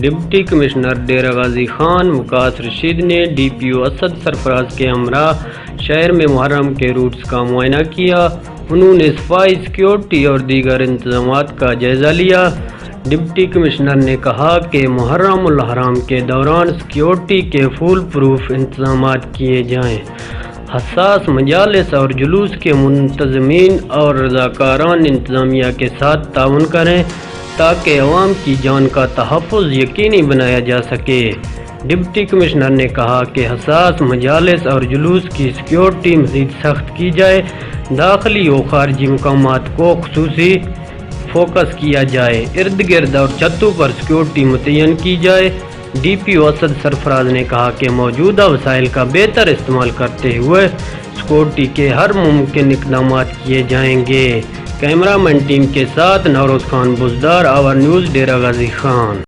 Deputy commissioner Dera Ghazi Khan وقاص رشید نے D P او اسد سرفراز کے ہمراہ شہر میں محرم کے روٹس کا معائنہ کیا۔ انہوں نے صفائی، سیکیورٹی اور دیگر انتظامات کا جائزہ لیا۔ ڈپٹی کمشنر نے کہا کہ محرم الحرام کے دوران سیکیورٹی کے فول پروف انتظامات کیے جائیں، حساس مجالس اور جلوس کے منتظمین اور رضاکاران انتظامیہ کے ساتھ تعاون کریں تاکہ عوام کی جان کا تحفظ یقینی بنایا جا سکے۔ ڈپٹی کمشنر نے کہا کہ حساس مجالس اور جلوس کی سیکیورٹی مزید سخت کی جائے، داخلی و خارجی مقامات کو خصوصی فوکس کیا جائے، ارد گرد اور چھتوں پر سیکیورٹی متعین کی جائے۔ ڈی پی او اسد سرفراز نے کہا کہ موجودہ وسائل کا بہتر استعمال کرتے ہوئے سیکیورٹی کے ہر ممکن اقدامات کیے جائیں گے۔ کیمرہ مین ٹیم کے ساتھ نوروز خان بزدار، آور نیوز، ڈیرہ غازی خان۔